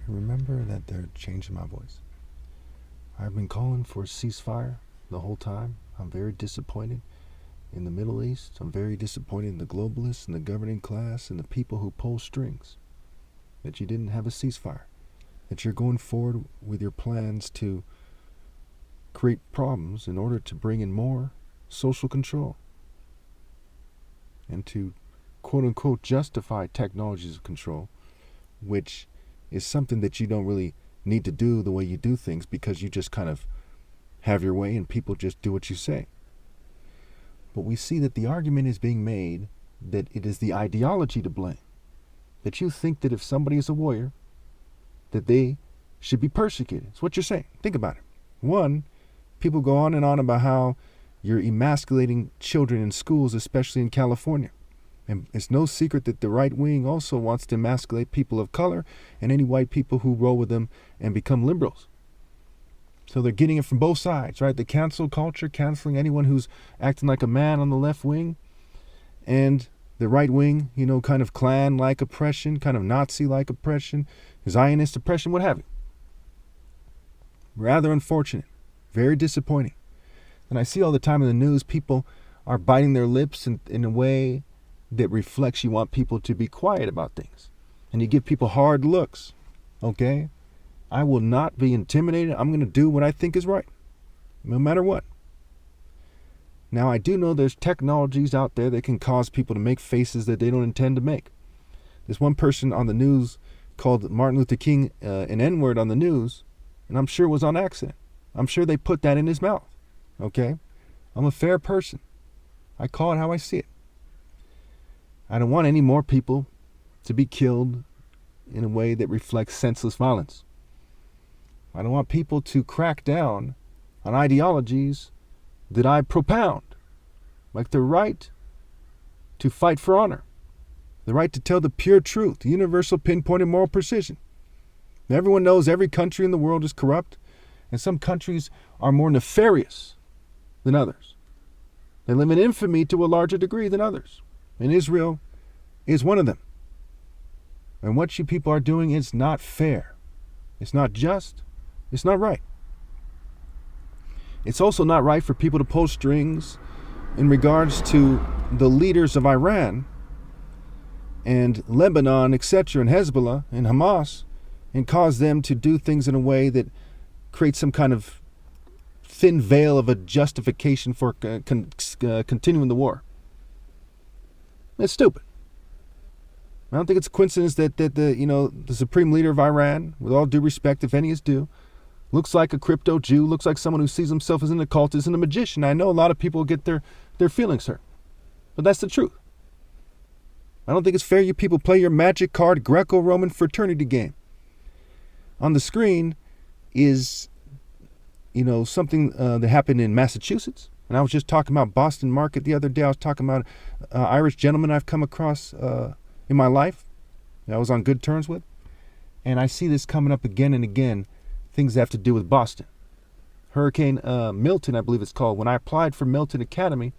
Remember that they're changing my voice. I've been calling for a ceasefire the whole time. I'm very disappointed in the Middle East. I'm very disappointed in the globalists and the governing class and the people who pull strings. That you didn't have a ceasefire. That you're going forward with your plans to create problems in order to bring in more social control. And to quote-unquote justify technologies of control, which is something that you don't really need to do the way you do things because you just kind of have your way and people just do what you say. But we see that the argument is being made that it is the ideology to blame. That you think that if somebody is a warrior, that they should be persecuted. It's what you're saying. Think about it. One, people go on and on about how you're emasculating children in schools, especially in California. And it's no secret that the right wing also wants to emasculate people of color and any white people who roll with them and become liberals. So they're getting it from both sides, right? The cancel culture, canceling anyone who's acting like a man on the left wing, and the right wing, kind of Klan-like oppression, kind of Nazi-like oppression, Zionist oppression, what have you. Rather unfortunate, very disappointing. And I see all the time in the news, people are biting their lips in a way that reflects you want people to be quiet about things. And you give people hard looks, okay? I will not be intimidated. I'm going to do what I think is right, no matter what. Now, I do know there's technologies out there that can cause people to make faces that they don't intend to make. There's one person on the news called Martin Luther King an N-word on the news, and I'm sure it was on accident. I'm sure they put that in his mouth, okay? I'm a fair person. I call it how I see it. I don't want any more people to be killed in a way that reflects senseless violence. I don't want people to crack down on ideologies that I propound, like the right to fight for honor, the right to tell the pure truth, universal pinpointed moral precision. Everyone knows every country in the world is corrupt, and some countries are more nefarious than others. They live in infamy to a larger degree than others. And Israel is one of them. And what you people are doing is not fair. It's not just. It's not right. It's also not right for people to pull strings in regards to the leaders of Iran and Lebanon, etc., and Hezbollah and Hamas, and cause them to do things in a way that creates some kind of thin veil of a justification for continuing the war. It's stupid. I don't think it's a coincidence that the supreme leader of Iran, with all due respect, if any is due, looks like a crypto Jew, looks like someone who sees himself as an occultist and a magician. I know a lot of people get their feelings hurt, but that's the truth. I don't think it's fair you people play your magic card Greco-Roman fraternity game. On the screen is, something that happened in Massachusetts. And I was just talking about Boston Market the other day. I was talking about an Irish gentleman I've come across in my life that I was on good terms with. And I see this coming up again and again, things that have to do with Boston. Hurricane Milton, I believe it's called. When I applied for Milton Academy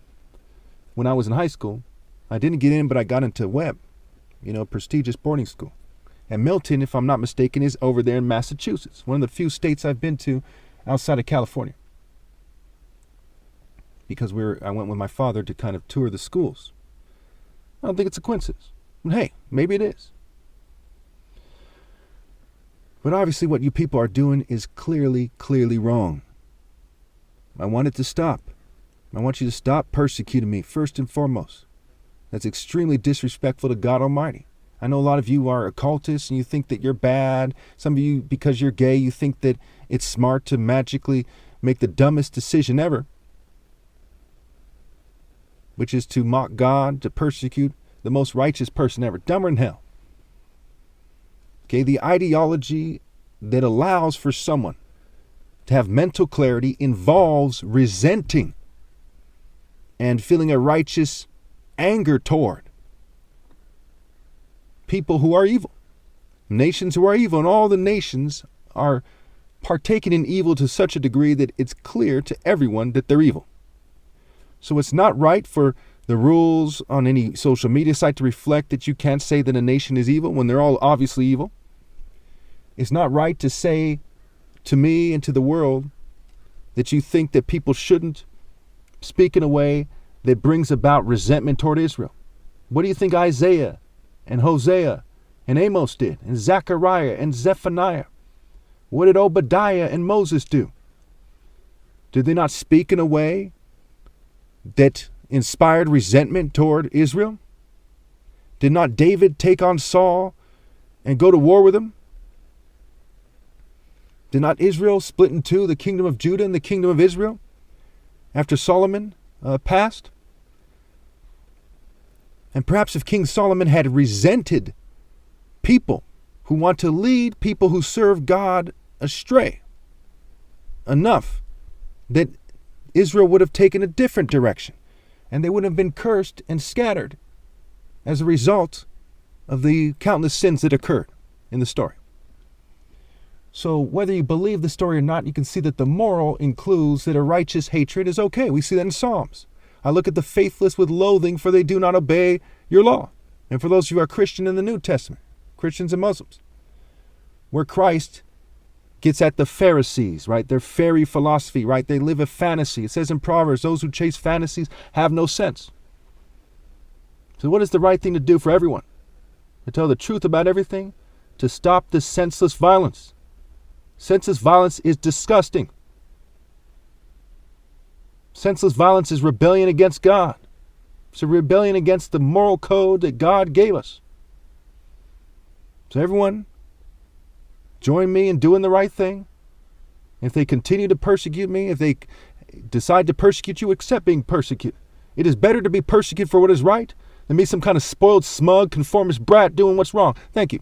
when I was in high school, I didn't get in, but I got into Webb, prestigious boarding school. And Milton, if I'm not mistaken, is over there in Massachusetts, one of the few states I've been to outside of California. Because I went with my father to kind of tour the schools. I don't think it's a coincidence. And hey, maybe it is. But obviously what you people are doing is clearly wrong. I want it to stop. I want you to stop persecuting me, first and foremost. That's extremely disrespectful to God Almighty. I know a lot of you are occultists and you think that you're bad. Some of you, because you're gay, you think that it's smart to magically make the dumbest decision ever, which is to mock God, to persecute the most righteous person ever. Dumber than hell. Okay, the ideology that allows for someone to have mental clarity involves resenting and feeling a righteous anger toward people who are evil, nations who are evil, and all the nations are partaking in evil to such a degree that it's clear to everyone that they're evil. So it's not right for the rules on any social media site to reflect that you can't say that a nation is evil when they're all obviously evil. It's not right to say to me and to the world that you think that people shouldn't speak in a way that brings about resentment toward Israel. What do you think Isaiah and Hosea and Amos did, and Zechariah and Zephaniah? What did Obadiah and Moses do? Did they not speak in a way that inspired resentment toward Israel? Did not David take on Saul and go to war with him? Did not Israel split in two, the kingdom of Judah and the kingdom of Israel, after Solomon passed? And perhaps if King Solomon had resented people who want to lead people who serve God astray enough, that Israel would have taken a different direction, and they would have been cursed and scattered as a result of the countless sins that occurred in the story. So whether you believe the story or not, you can see that the moral includes that a righteous hatred is okay. We see that in Psalms. I look at the faithless with loathing, for they do not obey your law. And for those who are Christian in the New Testament, Christians and Muslims, where Christ gets at the Pharisees, right? Their fairy philosophy, right? They live a fantasy. It says in Proverbs, those who chase fantasies have no sense. So what is the right thing to do for everyone? To tell the truth about everything? To stop this senseless violence. Senseless violence is disgusting. Senseless violence is rebellion against God. It's a rebellion against the moral code that God gave us. So everyone, join me in doing the right thing. If they continue to persecute me, if they decide to persecute you, accept being persecuted. It is better to be persecuted for what is right than be some kind of spoiled, smug, conformist brat doing what's wrong. Thank you.